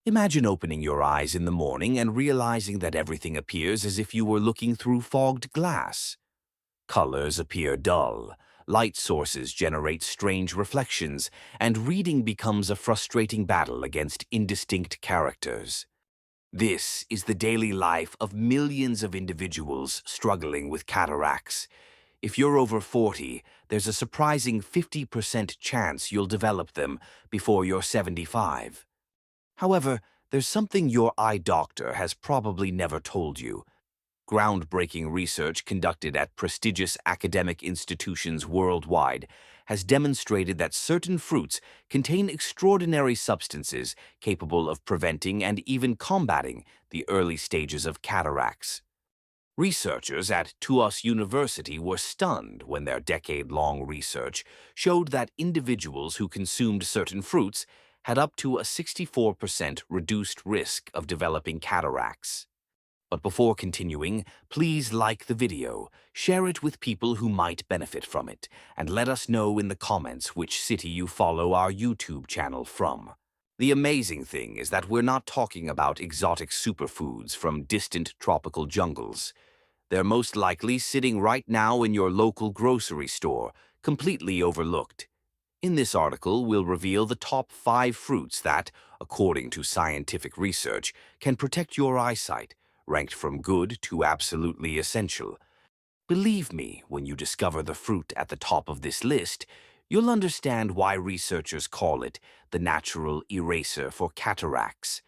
Imagine opening your eyes in the morning and realizing that everything appears as if you were looking through fogged glass. Colors appear dull, light sources generate strange reflections, and reading becomes a frustrating battle against indistinct characters. This is the daily life of millions of individuals struggling with cataracts. If you're over 40, there's a surprising 50% chance you'll develop them before you're 75. However, there's something your eye doctor has probably never told you. Groundbreaking research conducted at prestigious academic institutions worldwide has demonstrated that certain fruits contain extraordinary substances capable of preventing and even combating the early stages of cataracts. Researchers at TUS University were stunned when their decade-long research showed that individuals who consumed certain fruits had up to a 64% reduced risk of developing cataracts. But before continuing, please like the video, share it with people who might benefit from it, and let us know in the comments which city you follow our YouTube channel from. The amazing thing is that we're not talking about exotic superfoods from distant tropical jungles. They're most likely sitting right now in your local grocery store, completely overlooked. In this article, we'll reveal the top 5 fruits that, according to scientific research, can protect your eyesight, ranked from good to absolutely essential. Believe me, when you discover the fruit at the top of this list, you'll understand why researchers call it the natural eraser for cataracts.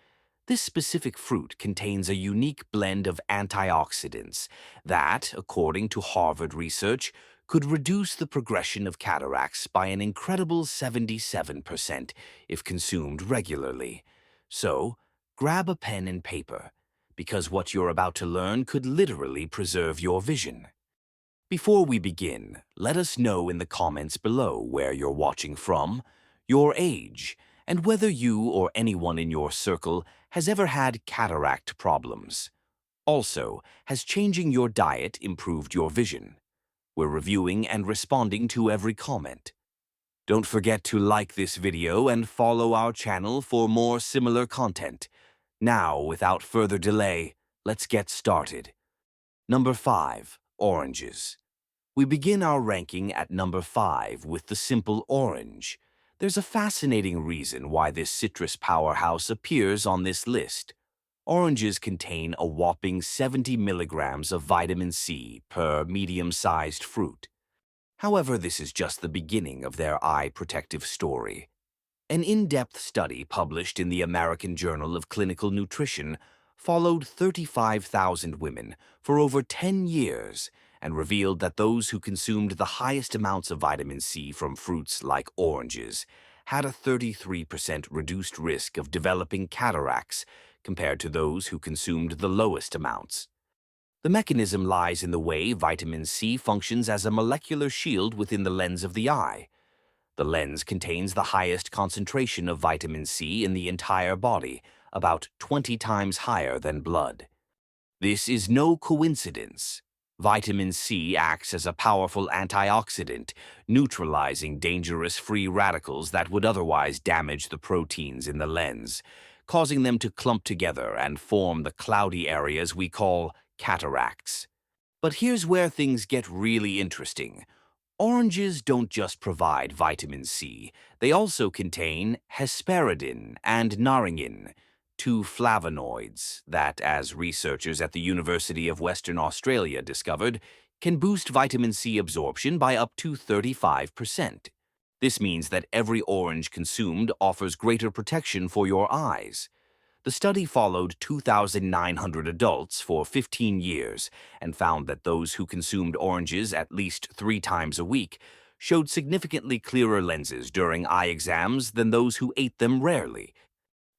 This specific fruit contains a unique blend of antioxidants that, according to Harvard research, could reduce the progression of cataracts by an incredible 77% if consumed regularly. So, grab a pen and paper, because what you're about to learn could literally preserve your vision. Before we begin, let us know in the comments below where you're watching from, your age, and whether you or anyone in your circle has ever had cataract problems. Also, has changing your diet improved your vision? We're reviewing and responding to every comment. Don't forget to like this video and follow our channel for more similar content. Now, without further delay, let's get started. Number 5. Oranges. We begin our ranking at number 5 with the simple orange. There's a fascinating reason why this citrus powerhouse appears on this list. Oranges contain a whopping 70 milligrams of vitamin C per medium-sized fruit. However, this is just the beginning of their eye protective story. An in-depth study published in the American Journal of Clinical Nutrition followed 35,000 women for over 10 years and revealed that those who consumed the highest amounts of vitamin C from fruits like oranges had a 33% reduced risk of developing cataracts compared to those who consumed the lowest amounts. The mechanism lies in the way vitamin C functions as a molecular shield within the lens of the eye. The lens contains the highest concentration of vitamin C in the entire body, about 20 times higher than blood. This is no coincidence. Vitamin C acts as a powerful antioxidant, neutralizing dangerous free radicals that would otherwise damage the proteins in the lens, causing them to clump together and form the cloudy areas we call cataracts. But here's where things get really interesting. Oranges don't just provide vitamin C, they also contain hesperidin and naringin, 2 flavonoids that, as researchers at the University of Western Australia discovered, can boost vitamin C absorption by up to 35%. This means that every orange consumed offers greater protection for your eyes. The study followed 2,900 adults for 15 years and found that those who consumed oranges at least 3 times a week showed significantly clearer lenses during eye exams than those who ate them rarely.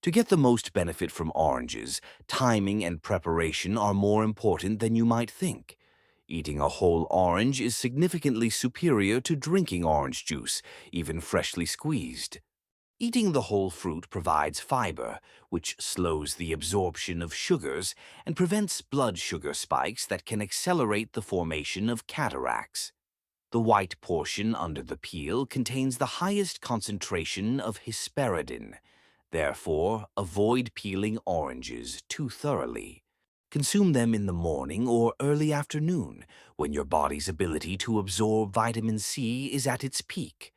To get the most benefit from oranges, timing and preparation are more important than you might think. Eating a whole orange is significantly superior to drinking orange juice, even freshly squeezed. Eating the whole fruit provides fiber, which slows the absorption of sugars and prevents blood sugar spikes that can accelerate the formation of cataracts. The white portion under the peel contains the highest concentration of hesperidin. Therefore, avoid peeling oranges too thoroughly. Consume them in the morning or early afternoon when your body's ability to absorb vitamin C is at its peak.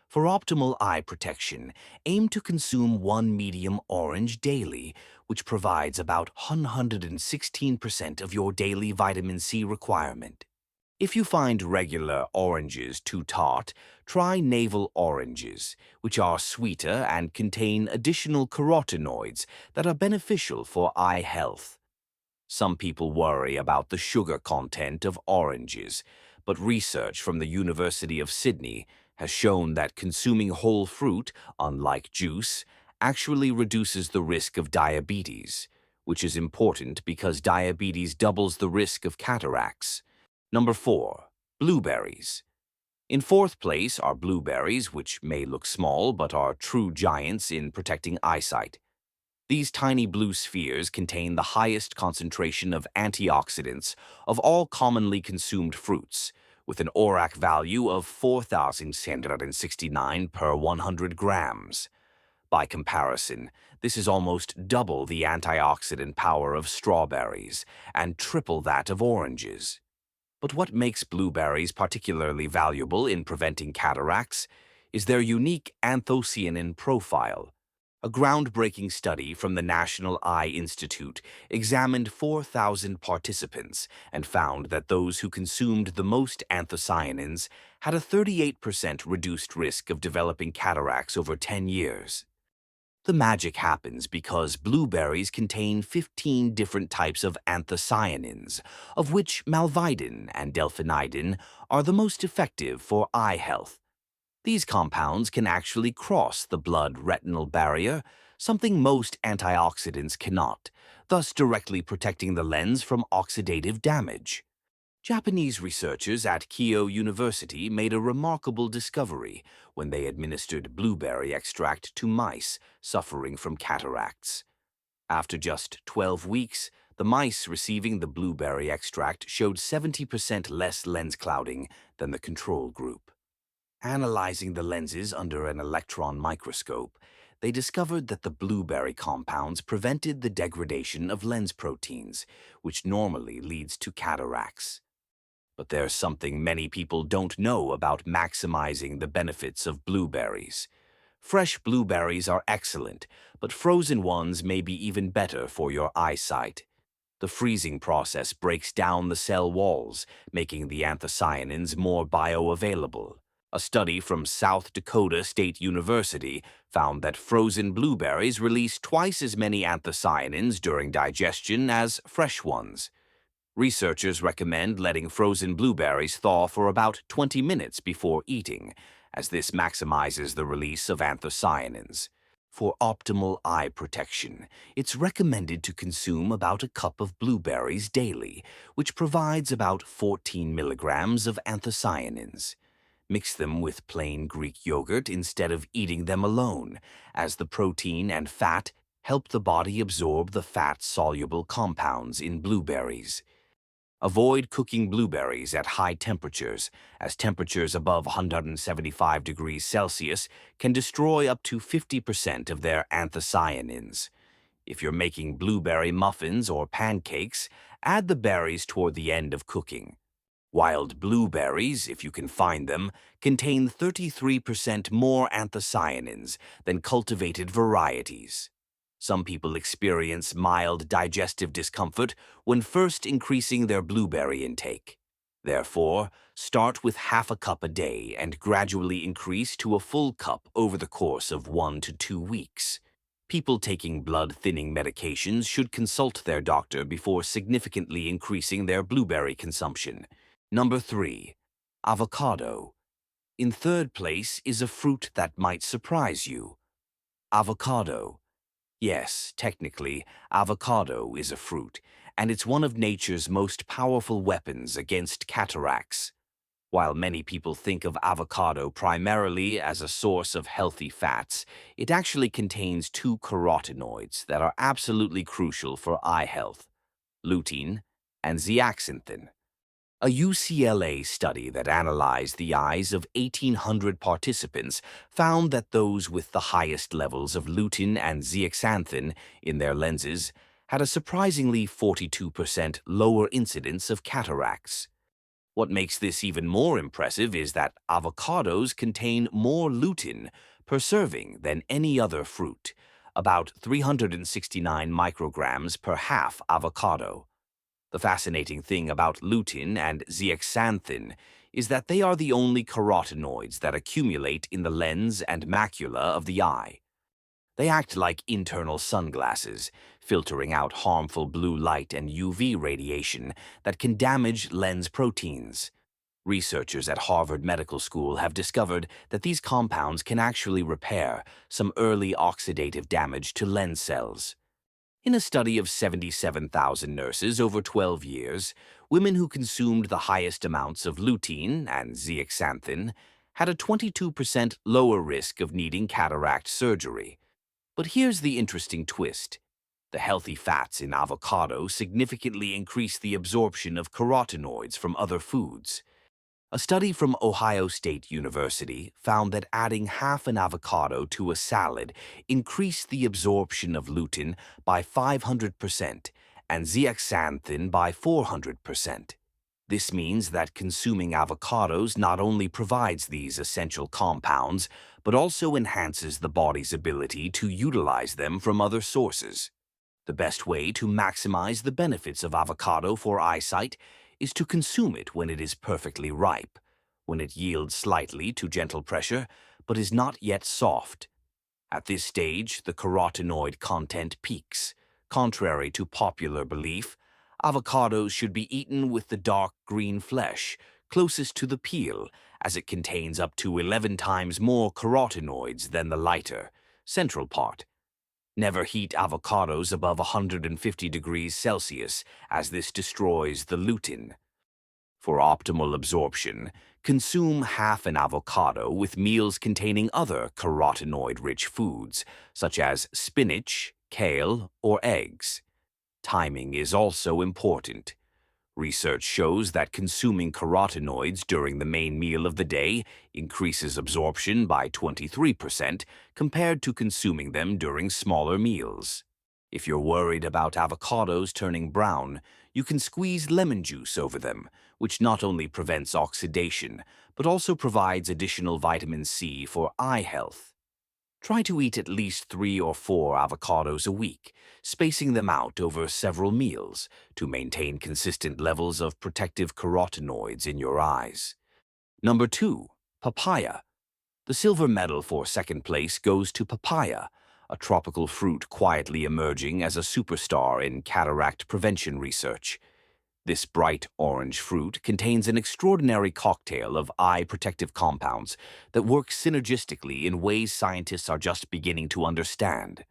For optimal eye protection, aim to consume one medium orange daily, which provides about 116% of your daily vitamin C requirement. If you find regular oranges too tart, try navel oranges, which are sweeter and contain additional carotenoids that are beneficial for eye health. Some people worry about the sugar content of oranges, but research from the University of Sydney has shown that consuming whole fruit, unlike juice, actually reduces the risk of diabetes, which is important because diabetes doubles the risk of cataracts. Number 4. Blueberries. In fourth place are blueberries, which may look small but are true giants in protecting eyesight. These tiny blue spheres contain the highest concentration of antioxidants of all commonly consumed fruits, with an ORAC value of 4,669 per 100 grams. By comparison, this is almost double the antioxidant power of strawberries and triple that of oranges. But what makes blueberries particularly valuable in preventing cataracts is their unique anthocyanin profile. A groundbreaking study from the National Eye Institute examined 4,000 participants and found that those who consumed the most anthocyanins had a 38% reduced risk of developing cataracts over 10 years. The magic happens because blueberries contain 15 different types of anthocyanins, of which malvidin and delphinidin are the most effective for eye health. These compounds can actually cross the blood-retinal barrier, something most antioxidants cannot, thus directly protecting the lens from oxidative damage. Japanese researchers at Keio University made a remarkable discovery when they administered blueberry extract to mice suffering from cataracts. After just 12 weeks, the mice receiving the blueberry extract showed 70% less lens clouding than the control group. Analyzing the lenses under an electron microscope, they discovered that the blueberry compounds prevented the degradation of lens proteins, which normally leads to cataracts. But there's something many people don't know about maximizing the benefits of blueberries. Fresh blueberries are excellent, but frozen ones may be even better for your eyesight. The freezing process breaks down the cell walls, making the anthocyanins more bioavailable. A study from South Dakota State University found that frozen blueberries release twice as many anthocyanins during digestion as fresh ones. Researchers recommend letting frozen blueberries thaw for about 20 minutes before eating, as this maximizes the release of anthocyanins. For optimal eye protection, it's recommended to consume about a cup of blueberries daily, which provides about 14 milligrams of anthocyanins. Mix them with plain Greek yogurt instead of eating them alone, as the protein and fat help the body absorb the fat-soluble compounds in blueberries. Avoid cooking blueberries at high temperatures, as temperatures above 175 degrees Celsius can destroy up to 50% of their anthocyanins. If you're making blueberry muffins or pancakes, add the berries toward the end of cooking. Wild blueberries, if you can find them, contain 33% more anthocyanins than cultivated varieties. Some people experience mild digestive discomfort when first increasing their blueberry intake. Therefore, start with half a cup a day and gradually increase to a full cup over the course of 1 to 2 weeks. People taking blood-thinning medications should consult their doctor before significantly increasing their blueberry consumption. Number 3. Avocado. In third place is a fruit that might surprise you. Avocado. Yes, technically, avocado is a fruit, and it's one of nature's most powerful weapons against cataracts. While many people think of avocado primarily as a source of healthy fats, it actually contains two carotenoids that are absolutely crucial for eye health: lutein and zeaxanthin. A UCLA study that analyzed the eyes of 1,800 participants found that those with the highest levels of lutein and zeaxanthin in their lenses had a surprisingly 42% lower incidence of cataracts. What makes this even more impressive is that avocados contain more lutein per serving than any other fruit, about 369 micrograms per half avocado. The fascinating thing about lutein and zeaxanthin is that they are the only carotenoids that accumulate in the lens and macula of the eye. They act like internal sunglasses, filtering out harmful blue light and UV radiation that can damage lens proteins. Researchers at Harvard Medical School have discovered that these compounds can actually repair some early oxidative damage to lens cells. In a study of 77,000 nurses over 12 years, women who consumed the highest amounts of lutein and zeaxanthin had a 22% lower risk of needing cataract surgery. But here's the interesting twist. The healthy fats in avocado significantly increase the absorption of carotenoids from other foods. A study from Ohio State University found that adding half an avocado to a salad increased the absorption of lutein by 500% and zeaxanthin by 400%. This means that consuming avocados not only provides these essential compounds, but also enhances the body's ability to utilize them from other sources. The best way to maximize the benefits of avocado for eyesight is to consume it when it is perfectly ripe, when it yields slightly to gentle pressure, but is not yet soft. At this stage, the carotenoid content peaks. Contrary to popular belief, avocados should be eaten with the dark green flesh, closest to the peel, as it contains up to 11 times more carotenoids than the lighter, central part. Never heat avocados above 150 degrees Celsius, as this destroys the lutein. For optimal absorption, consume half an avocado with meals containing other carotenoid-rich foods, such as spinach, kale, or eggs. Timing is also important. Research shows that consuming carotenoids during the main meal of the day increases absorption by 23% compared to consuming them during smaller meals. If you're worried about avocados turning brown, you can squeeze lemon juice over them, which not only prevents oxidation, but also provides additional vitamin C for eye health. Try to eat at least 3 or 4 avocados a week, spacing them out over several meals to maintain consistent levels of protective carotenoids in your eyes. Number 2. Papaya. The silver medal for second place goes to papaya, a tropical fruit quietly emerging as a superstar in cataract prevention research. This bright orange fruit contains an extraordinary cocktail of eye protective compounds that work synergistically in ways scientists are just beginning to understand.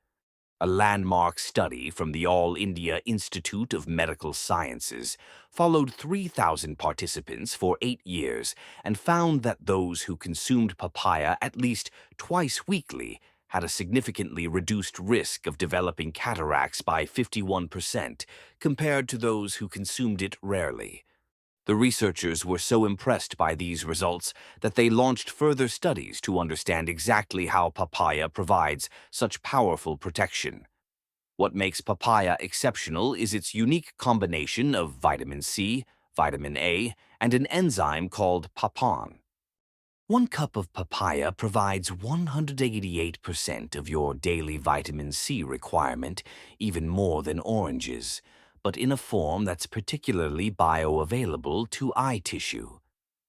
A landmark study from the All India Institute of Medical Sciences followed 3,000 participants for 8 years and found that those who consumed papaya at least twice weekly had a significantly reduced risk of developing cataracts by 51% compared to those who consumed it rarely. The researchers were so impressed by these results that they launched further studies to understand exactly how papaya provides such powerful protection. What makes papaya exceptional is its unique combination of vitamin C, vitamin A, and an enzyme called papain. 1 cup of papaya provides 188% of your daily vitamin C requirement, even more than oranges, but in a form that's particularly bioavailable to eye tissue.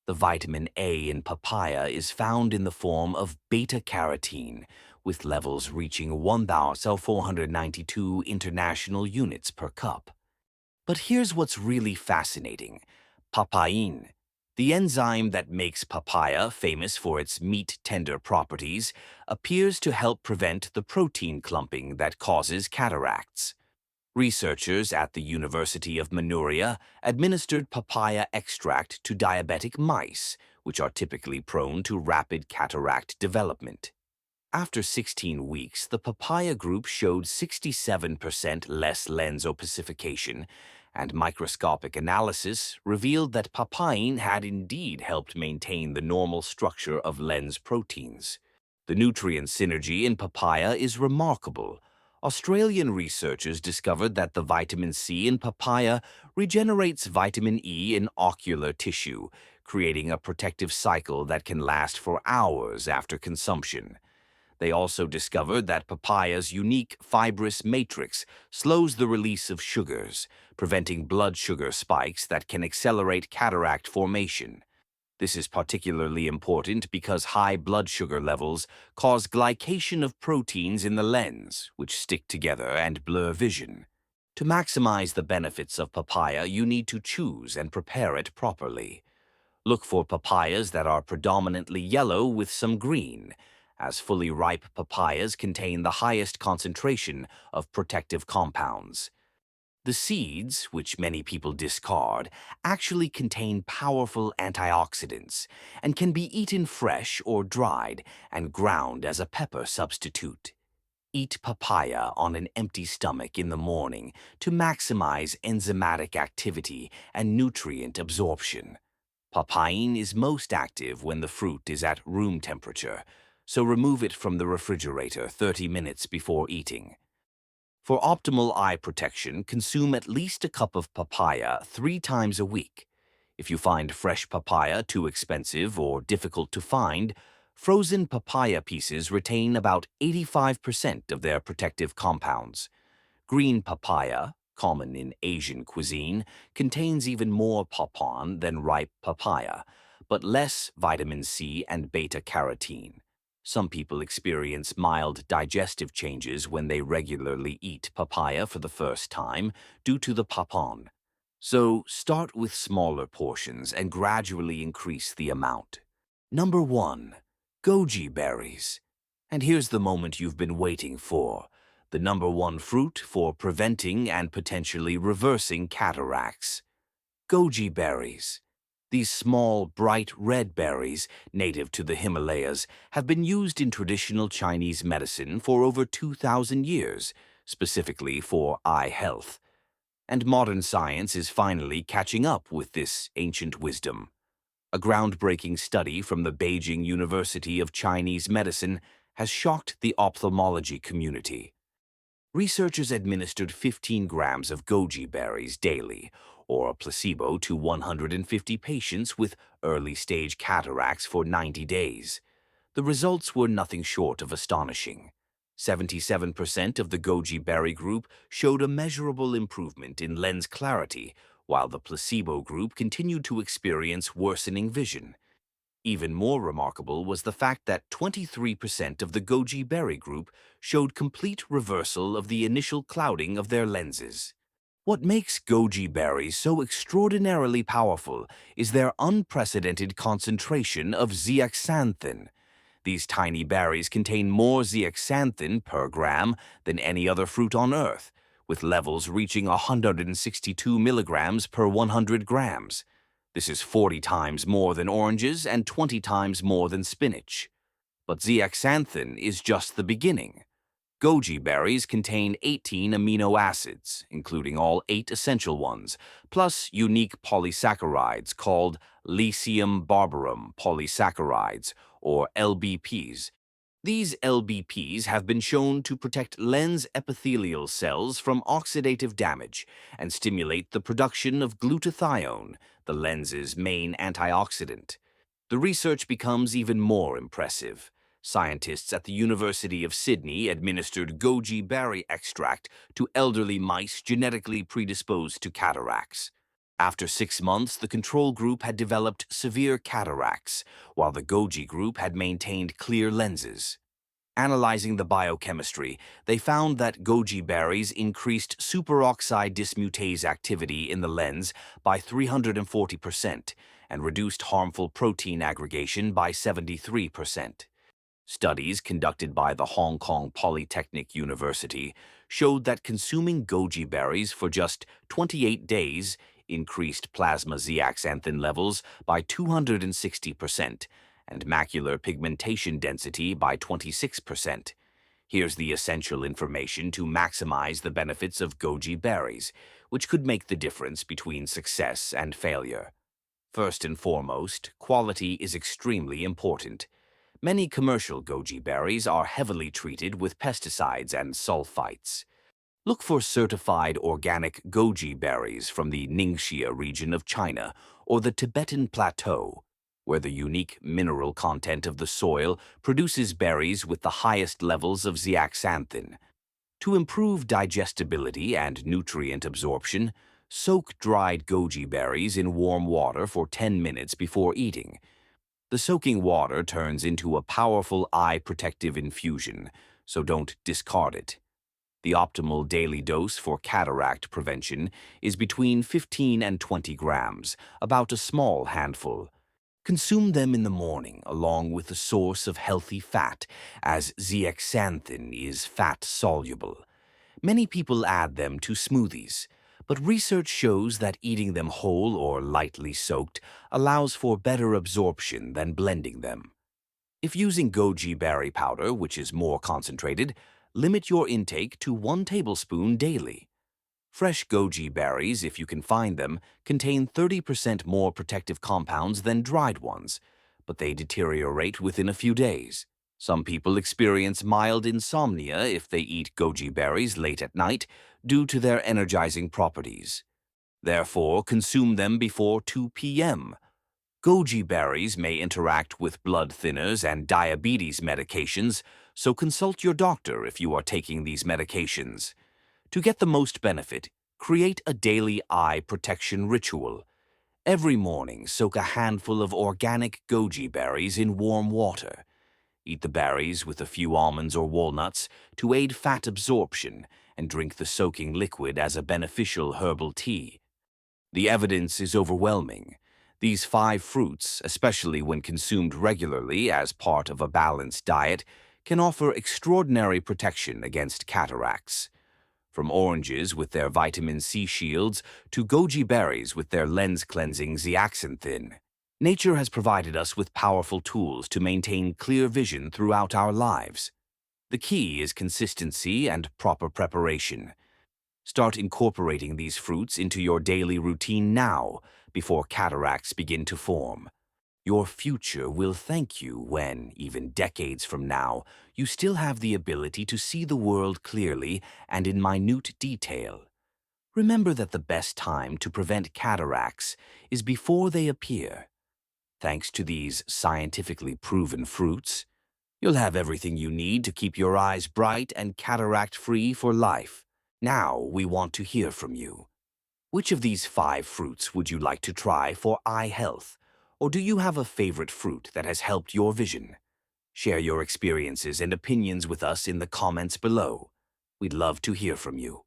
The vitamin A in papaya is found in the form of beta-carotene, with levels reaching 1,492 international units per cup. But here's what's really fascinating. Papain, the enzyme that makes papaya famous for its meat-tender properties, appears to help prevent the protein clumping that causes cataracts. Researchers at the University of Manchuria administered papaya extract to diabetic mice, which are typically prone to rapid cataract development. After 16 weeks, the papaya group showed 67% less lens opacification and microscopic analysis revealed that papain had indeed helped maintain the normal structure of lens proteins. The nutrient synergy in papaya is remarkable. Australian researchers discovered that the vitamin C in papaya regenerates vitamin E in ocular tissue, creating a protective cycle that can last for hours after consumption. They also discovered that papaya's unique fibrous matrix slows the release of sugars, preventing blood sugar spikes that can accelerate cataract formation. This is particularly important because high blood sugar levels cause glycation of proteins in the lens, which stick together and blur vision. To maximize the benefits of papaya, you need to choose and prepare it properly. Look for papayas that are predominantly yellow with some green, as fully ripe papayas contain the highest concentration of protective compounds. The seeds, which many people discard, actually contain powerful antioxidants and can be eaten fresh or dried and ground as a pepper substitute. Eat papaya on an empty stomach in the morning to maximize enzymatic activity and nutrient absorption. Papain is most active when the fruit is at room temperature, so remove it from the refrigerator 30 minutes before eating. For optimal eye protection, consume at least a cup of papaya 3 times a week. If you find fresh papaya too expensive or difficult to find, frozen papaya pieces retain about 85% of their protective compounds. Green papaya, common in Asian cuisine, contains even more papain than ripe papaya, but less vitamin C and beta-carotene. Some people experience mild digestive changes when they regularly eat papaya for the first time due to the papain. So start with smaller portions and gradually increase the amount. Number 1. Goji berries. And here's the moment you've been waiting for. The number 1 fruit for preventing and potentially reversing cataracts. Goji berries. These small, bright red berries, native to the Himalayas, have been used in traditional Chinese medicine for over 2,000 years, specifically for eye health. And modern science is finally catching up with this ancient wisdom. A groundbreaking study from the Beijing University of Chinese Medicine has shocked the ophthalmology community. Researchers administered 15 grams of goji berries daily, or a placebo, to 150 patients with early-stage cataracts for 90 days. The results were nothing short of astonishing. 77% of the goji berry group showed a measurable improvement in lens clarity, while the placebo group continued to experience worsening vision. Even more remarkable was the fact that 23% of the goji berry group showed complete reversal of the initial clouding of their lenses. What makes goji berries so extraordinarily powerful is their unprecedented concentration of zeaxanthin. These tiny berries contain more zeaxanthin per gram than any other fruit on Earth, with levels reaching 162 milligrams per 100 grams. This is 40 times more than oranges and 20 times more than spinach. But zeaxanthin is just the beginning. Goji berries contain 18 amino acids, including all 8 essential ones, plus unique polysaccharides called lithium barbarum polysaccharides, or LBPs. These LBPs have been shown to protect lens epithelial cells from oxidative damage and stimulate the production of glutathione, the lens's main antioxidant. The research becomes even more impressive. Scientists at the University of Sydney administered goji berry extract to elderly mice genetically predisposed to cataracts. After 6 months, the control group had developed severe cataracts, while the goji group had maintained clear lenses. Analyzing the biochemistry, they found that goji berries increased superoxide dismutase activity in the lens by 340% and reduced harmful protein aggregation by 73%. Studies conducted by the Hong Kong Polytechnic University showed that consuming goji berries for just 28 days increased plasma zeaxanthin levels by 260% and macular pigmentation density by 26%. Here's the essential information to maximize the benefits of goji berries, which could make the difference between success and failure. First and foremost, quality is extremely important. Many commercial goji berries are heavily treated with pesticides and sulfites. Look for certified organic goji berries from the Ningxia region of China or the Tibetan Plateau, where the unique mineral content of the soil produces berries with the highest levels of zeaxanthin. To improve digestibility and nutrient absorption, soak dried goji berries in warm water for 10 minutes before eating. The soaking water turns into a powerful eye protective infusion, so don't discard it. The optimal daily dose for cataract prevention is between 15 and 20 grams, about a small handful. Consume them in the morning along with a source of healthy fat, as zeaxanthin is fat-soluble. Many people add them to smoothies, but research shows that eating them whole or lightly soaked allows for better absorption than blending them. If using goji berry powder, which is more concentrated, limit your intake to 1 tablespoon daily. Fresh goji berries, if you can find them, contain 30% more protective compounds than dried ones, but they deteriorate within a few days. Some people experience mild insomnia if they eat goji berries late at night due to their energizing properties. Therefore, consume them before 2 p.m. Goji berries may interact with blood thinners and diabetes medications, so consult your doctor if you are taking these medications. To get the most benefit, create a daily eye protection ritual. Every morning, soak a handful of organic goji berries in warm water. Eat the berries with a few almonds or walnuts to aid fat absorption, and drink the soaking liquid as a beneficial herbal tea. The evidence is overwhelming. These 5 fruits, especially when consumed regularly as part of a balanced diet, can offer extraordinary protection against cataracts. From oranges with their vitamin C shields to goji berries with their lens-cleansing zeaxanthin, nature has provided us with powerful tools to maintain clear vision throughout our lives. The key is consistency and proper preparation. Start incorporating these fruits into your daily routine now, before cataracts begin to form. Your future will thank you when, even decades from now, you still have the ability to see the world clearly and in minute detail. Remember that the best time to prevent cataracts is before they appear. Thanks to these scientifically proven fruits, you'll have everything you need to keep your eyes bright and cataract-free for life. Now we want to hear from you. Which of these 5 fruits would you like to try for eye health? Or do you have a favorite fruit that has helped your vision? Share your experiences and opinions with us in the comments below. We'd love to hear from you.